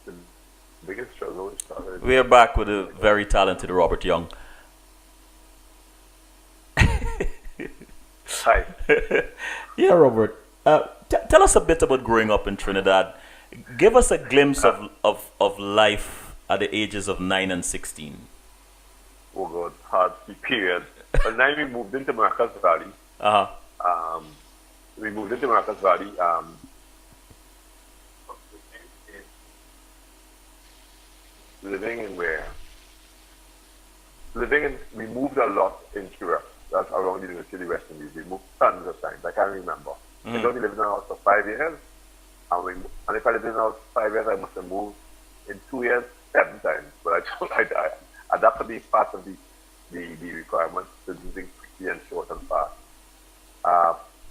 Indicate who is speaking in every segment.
Speaker 1: The biggest struggle started.
Speaker 2: We're back with a very talented Robert Young.
Speaker 1: Hi.
Speaker 2: Yeah, Robert. Tell us a bit about growing up in Trinidad. Give us a glimpse of life at the ages of 9 and 16.
Speaker 1: Oh God, hard period. But then we moved into Maracas Valley.
Speaker 2: Uh huh.
Speaker 1: Um, we moved into Maracas Valley. Living in where? We moved a lot in Cuba. That's around the University of the West Indies. We moved tons of times. I can't remember. I only lived in a house for 5 years. And if I lived in a house for 5 years, I must have moved in 2 years 7 times. But I told I that could be part of the requirement to do things quickly and short and fast.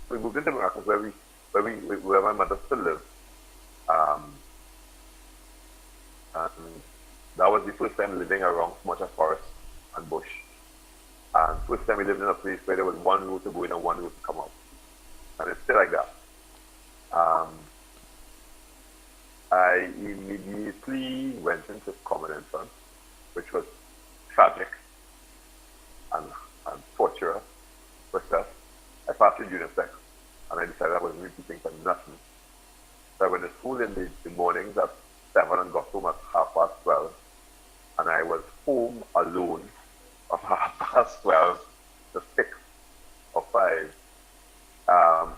Speaker 1: We moved into Maracas where my mother still lives. And that was the first time living around much of forest and bush. And first time we lived in a place where there was one road to go in and one road to come out. And it's still like that. I immediately went into common entrance, which was tragic and torturous process. I passed the junior sec, and I decided I wasn't repeating for nothing. So I went to school in the mornings at 7 and got home at 12:30. And I was home alone from 12:30 to 6 or 5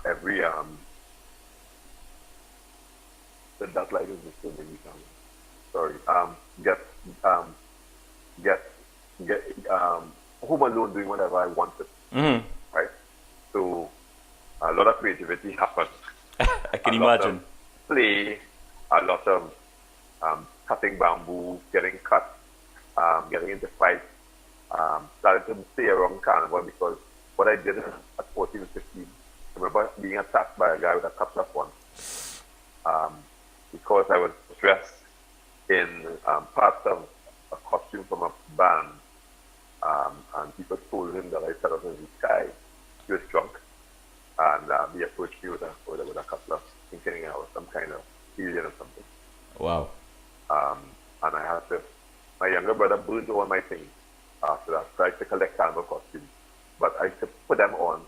Speaker 1: every that light is disturbing me. Sorry. Get home alone doing whatever I wanted.
Speaker 2: Mm-hmm.
Speaker 1: Right. So a lot of creativity happened.
Speaker 2: I can imagine.
Speaker 1: Play, a lot of cutting bamboo, getting cut, getting into fights. Started to stay around carnival because what I did at 14 and 15, I remember being attacked by a guy with a cutlass once. Because I was dressed in parts of a costume from a band, and people told him that I fell out of the sky. He was drunk, and he approached me with a cutlass, thinking I was some kind of alien or something.
Speaker 2: Wow.
Speaker 1: And I had to. My younger brother burned all my things after that. So I to collect carnival costumes, but I used to put them on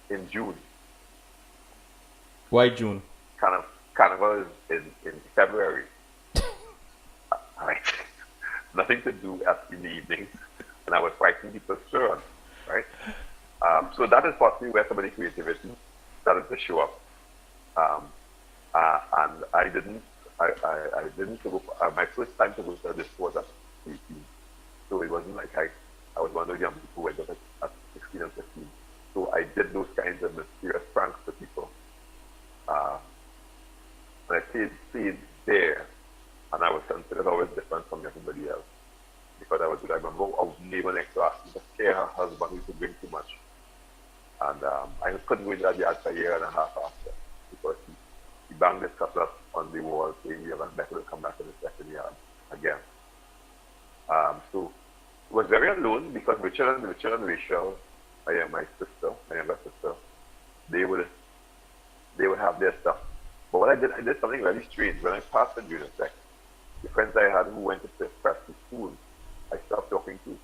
Speaker 1: in June.
Speaker 2: Why June?
Speaker 1: Carnival is in February. Right. Nothing to do in the evenings, and I was writing people's children, right? So that is possibly where some of the creativity started to show up. And I didn't go. My first time to go to this was at 18, so it wasn't like I was one of those young people who went up at 16 and 15. So I did those kinds of mysterious pranks to people. And I stayed there, and I was considered always different from everybody else. Because I remember a neighbor next to us to scare her husband who used to drink too much. And I couldn't go into that yard for a year and a half after, because he banged his cutlass on the wall saying you have better to come back to the second yard again. So it was very alone because Richard and Rachel, my younger sister, they would have their stuff. But what I did something really strange. When I passed the junior sec, the friends I had who went to prep school, I stopped talking to.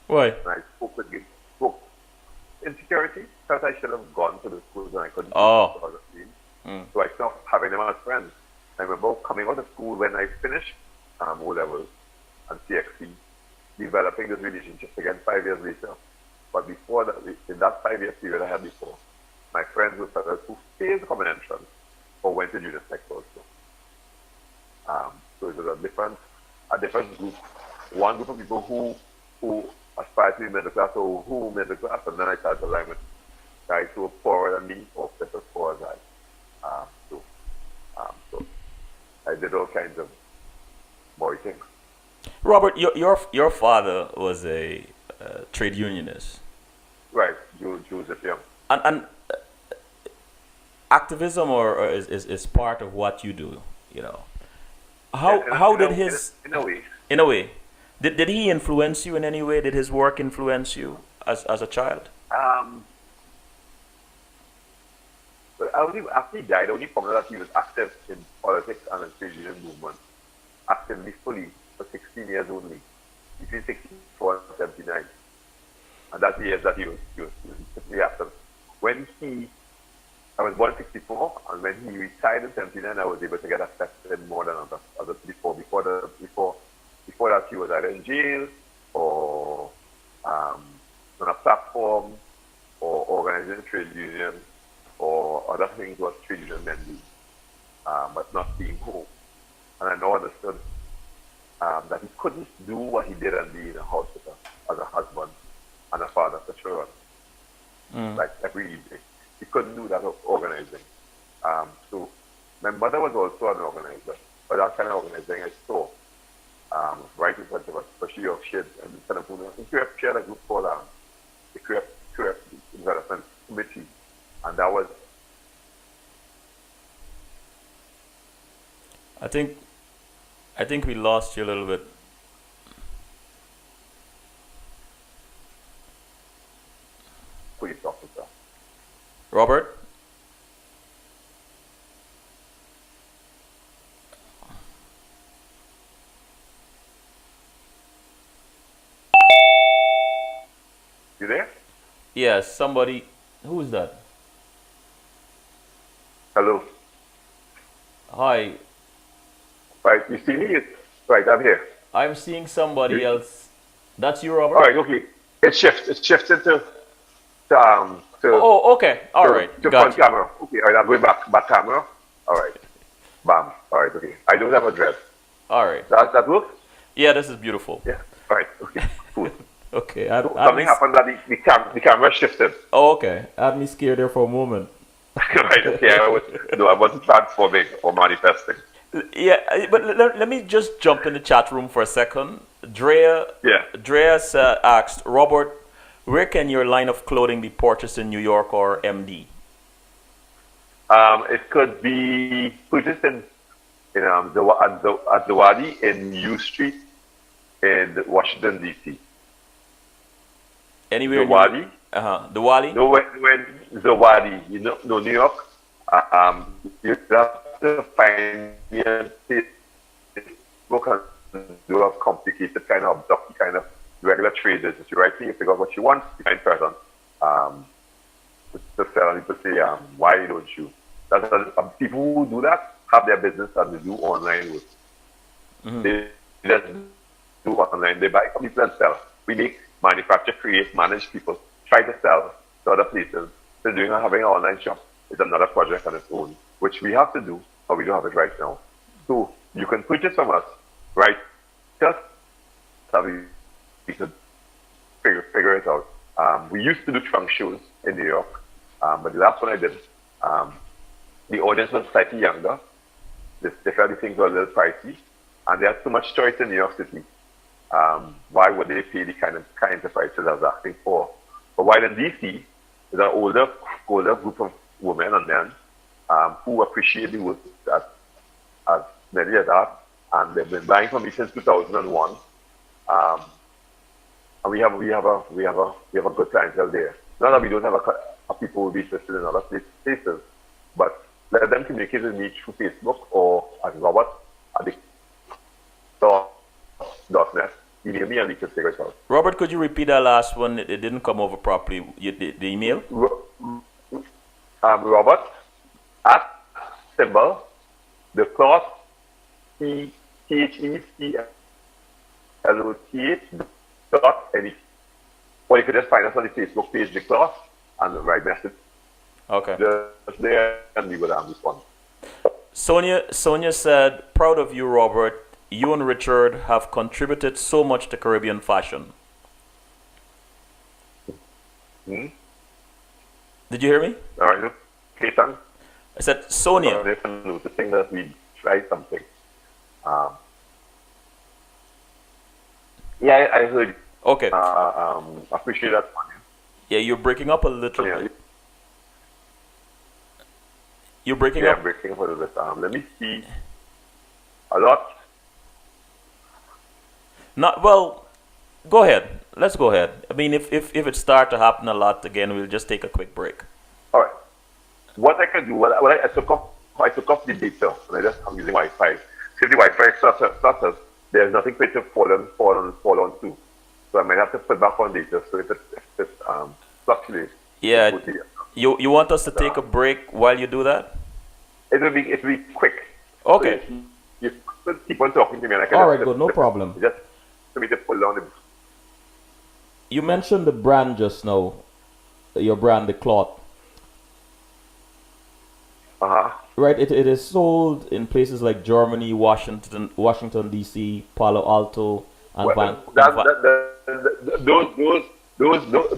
Speaker 2: Why?
Speaker 1: And I spoke insecurity. Because I should have gone to the schools and I couldn't.
Speaker 2: Oh.
Speaker 1: So I stopped having them as friends. I remember coming out of school when I finished O levels and CXC, developing this relationship again 5 years later. But before that, in that 5 year period I had before, my friends were fellows who failed common entrance or went to junior tech also. So it was a different group. One group of people who aspired to be middle class or who were middle class, and then I started to line with guys who were poorer than me or just as poor as I. So I did all kinds of boy things.
Speaker 2: Robert, your father was a trade unionist.
Speaker 1: Right, Joseph Young.
Speaker 2: And activism or is part of what you do, you know. How did his
Speaker 1: in a way.
Speaker 2: In a way, did he influence you in any way? Did his work influence you as a child?
Speaker 1: But after he died, I only found out that he was active in politics and the trade union movement, actively fully for 16 years only, between 64 and 79. And that's the years that he was pretty active. I was born in 64, and when he retired in 79, I was able to get access to him more than others before. Before that, he was either in jail or on a platform or organizing a trade union or other things what trade union men do, but not being home. And I now understood that he couldn't do what he did and be in a house with as a husband and a father to children, like every evening. He couldn't do that of organizing. So my mother was also an organizer, but that kind of organizing I saw right in front of us, especially of kids and kind of movement. I think we had a group called the Career Development Committee, and that was.
Speaker 2: I think we lost you a little bit.
Speaker 1: Police officer.
Speaker 2: Robert?
Speaker 1: You there?
Speaker 2: Yes, somebody. Who is that?
Speaker 1: Hello.
Speaker 2: Hi.
Speaker 1: Right, you see me? Right, I'm here.
Speaker 2: I'm seeing somebody else. That's you, Robert?
Speaker 1: All right, okay. It's shifted to
Speaker 2: Oh, okay. All right.
Speaker 1: To
Speaker 2: Got
Speaker 1: front
Speaker 2: you.
Speaker 1: camera. Okay, all right, I'm going back camera. All right. Bam. All right, okay. I don't have a dress.
Speaker 2: All right.
Speaker 1: That works?
Speaker 2: Yeah, this is beautiful.
Speaker 1: Yeah. All right, okay. Cool.
Speaker 2: Okay.
Speaker 1: Something happened that the camera shifted.
Speaker 2: Oh, okay. Had me scared there for a moment.
Speaker 1: Right, okay. I wasn't transforming or manifesting.
Speaker 2: Yeah, but let me just jump in the chat room for a second. Drea asked, Robert, where can your line of clothing be purchased in New York or MD?
Speaker 1: It could be purchased at Zawadi in U Street in Washington, D.C.
Speaker 2: Anywhere?
Speaker 1: Zawadi?
Speaker 2: Diwali?
Speaker 1: No, when Zawadi, no, New York. You have to find your Facebook and do a complicated kind of abducty kind of regular traders. If you write me, you figure out what you want, you find person. To sell and people say, why don't you? People who do that have their business and they do online work. Mm-hmm. They just do online. They buy from people and sell. We make, manufacture, create, manage people, try to sell to other places. So having an online shop is another project on its own, which we have to do, but we don't have it right now. So you can purchase from us, right? Just so we could figure it out. We used to do trunk shows in New York, but the last one I did, the audience was slightly younger. They felt the things were a little pricey, and they had so much choice in New York City. Why would they pay the kinds of prices I was asking for? But while in DC, there's an older group of women and men who appreciate the work as many as that, and they've been buying from me since 2001. And we have a good clientele there. Not that we don't have a people who will be interested in other places, but let them communicate with me through Facebook or at Robert at the.net. Email me and we can figure it out.
Speaker 2: Robert, could you repeat that last one? It didn't come over properly. The email?
Speaker 1: Robert at symbol, the cloth, THECLOTH dot any. Or you could just find us on the Facebook page, the cloth, and write message.
Speaker 2: Okay.
Speaker 1: Just there, and we will respond.
Speaker 2: Sonia said, "Proud of you, Robert. You and Richard have contributed so much to Caribbean fashion."
Speaker 1: Hmm?
Speaker 2: Did you hear me?
Speaker 1: All right. Okay, son.
Speaker 2: I said, Sonia.
Speaker 1: The thing that we try something. Yeah, I heard.
Speaker 2: Okay.
Speaker 1: Appreciate that.
Speaker 2: Yeah, you're breaking up a little.
Speaker 1: Yeah.
Speaker 2: You're breaking
Speaker 1: Yeah,
Speaker 2: up.
Speaker 1: breaking up a little bit. Let me see. A lot.
Speaker 2: Not well. Go ahead. Let's go ahead. I mean, if it starts to happen a lot again, we'll just take a quick break.
Speaker 1: All right. What I can do? I took off the data, and I'm using Wi-Fi. Since the Wi-Fi stutters, there's nothing for it to fall on to. So I might have to put back on data. So if it fluctuates.
Speaker 2: Yeah. You want us to take a break while you do that?
Speaker 1: It'll be quick.
Speaker 2: Okay.
Speaker 1: So you keep on talking to me, and I can.
Speaker 3: All right, good, no problem.
Speaker 1: Just for me to pull down the.
Speaker 3: You mentioned the brand just now. Your brand, the cloth. Right, it is sold in places like Germany, Washington D.C., Palo Alto, and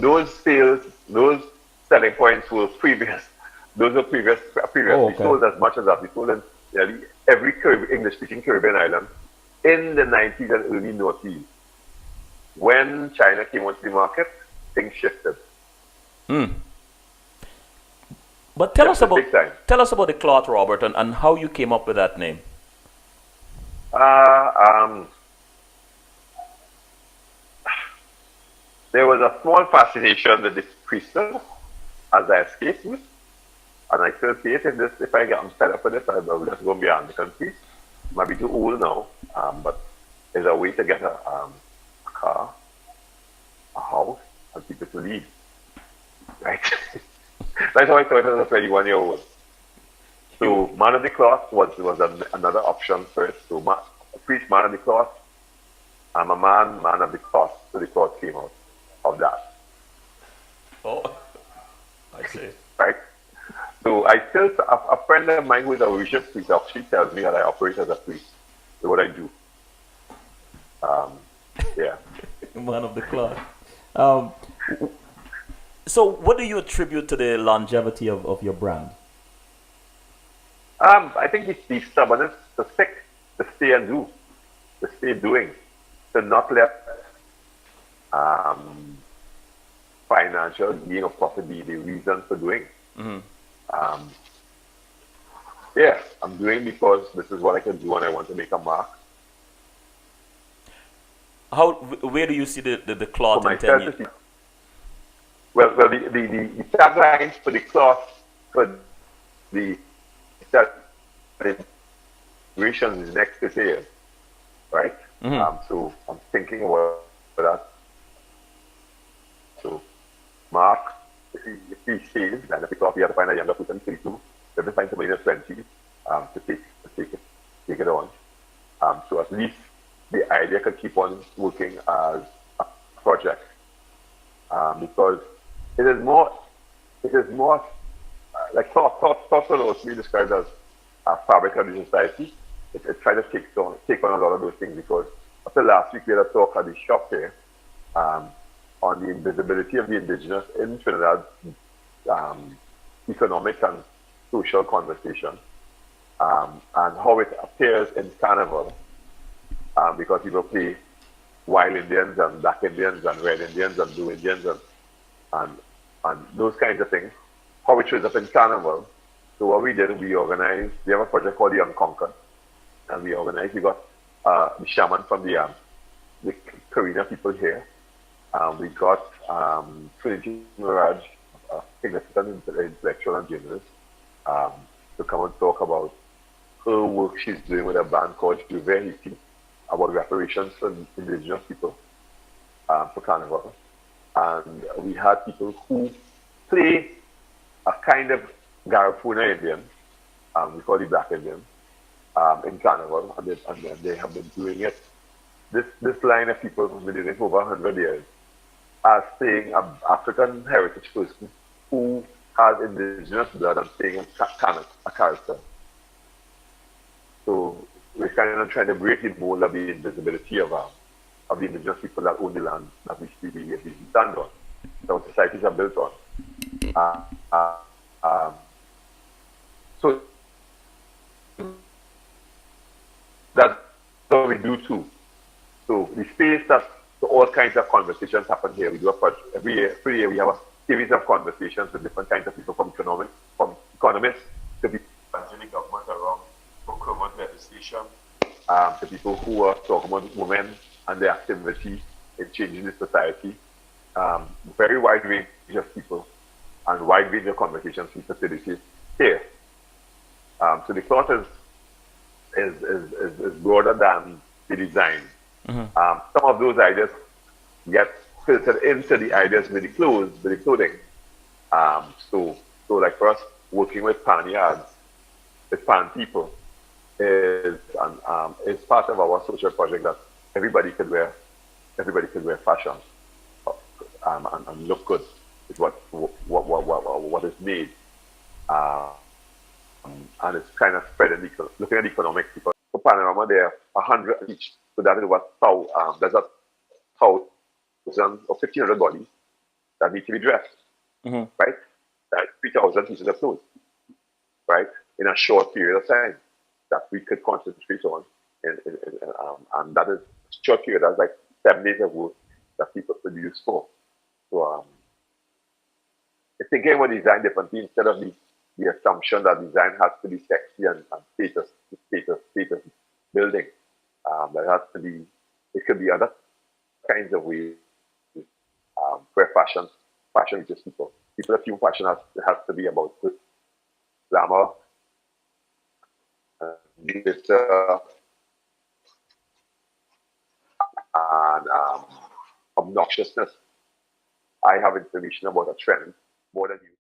Speaker 1: those sales, those selling points were previous. Those were previous.
Speaker 3: Oh, okay.
Speaker 1: We sold as much as that. We sold in nearly every English-speaking Caribbean island in the 90s and early noughties. When China came onto the market, things shifted.
Speaker 2: But tell us about the cloth, Robert, and how you came up with that name.
Speaker 1: There was a small fascination with the priesthood as I escaped with. And I still see it in this. If I get fed up with it, I will just go beyond the country. Might be too old now, but there's a way to get a car, a house, and people to leave. Right? That's how I thought as a 21-year-old. So Man of the Cloth was another option first. So priest, Man of the Cloth. I'm a man of the cloth. So the cloth came out of that.
Speaker 2: Oh, I see.
Speaker 1: Right? So a friend of mine who is a religious priest actually tells me that I operate as a priest. So what I do. Yeah.
Speaker 2: Man of the cloth. So what do you attribute to the longevity of your brand?
Speaker 1: I think it's the stubbornness, the stick, to stay and do, to stay doing, to not let financial gain or profit be the reason for doing.
Speaker 2: Mm-hmm.
Speaker 1: Yeah, I'm doing because this is what I can do and I want to make a mark.
Speaker 2: Where do you see the cloth
Speaker 1: For
Speaker 2: in 10 years?
Speaker 1: Well, the taglines for the cloth, for the generations is next to years, right?
Speaker 2: Mm-hmm.
Speaker 1: So I'm thinking about that. So Mark, if he stays, then if we have to find a younger person, 32, we have to find somebody in their 20s to take it on. So at least the idea could keep on working as a project. Because it is more like thought was really described as a fabric of the society. It's trying to take on a lot of those things because after last week we had a talk at the shop here on the invisibility of the indigenous in Trinidad, economic and social conversation, and how it appears in Carnival, because people play wild Indians and black Indians and red Indians and blue Indians and those kinds of things, how it shows up in Carnival. So what we did, we organized, we have a project called The Unconquered, and we got the shaman from the Karina people here. We got Trinity Mirage, a significant intellectual and journalist, to come and talk about her work she's doing with a band called Juve Haiti about reparations for indigenous people for Carnival. And we had people who play a kind of Garifuna Indian, we call the Black Indians, in Carnival, and they have been doing it. This line of people who've been doing it for over 100 years are staying an African heritage person who has indigenous blood and staying a character. So we're kind of trying to break the mold of the invisibility of the indigenous people that own the land that we stand on, that our societies are built on. So that's what we do too. So the space that all kinds of conversations happen here. We do every year we have a series of conversations with different kinds of people from economists to people in the government around procurement legislation, to people who are talking about women and their activity in changing the society. Very wide range of people and wide range of conversations we facilitate here. So the thought is broader than the design. Mm-hmm. Some of those ideas get filtered into the ideas with the clothing. So like for us, working with pan yards, with pan people, is part of our social project that everybody could wear fashion and look good is what is made. And it's kind of spreading, looking at the economics, because for Panorama there are 100 each, so that is what there's a 1,000 or 1,500 bodies that need to be dressed, mm-hmm. right? That's 3,000 pieces of clothes, right? In a short period of time that we could concentrate on, and that is a short period. That's like 7 days of work that people produce for. So thinking about design differently instead of the assumption that design has to be sexy and status building. There has to be, it could be other kinds of ways where fashion reaches people. People assume fashion has to be about glamour, glitter, and obnoxiousness. I have information about a trend more than you.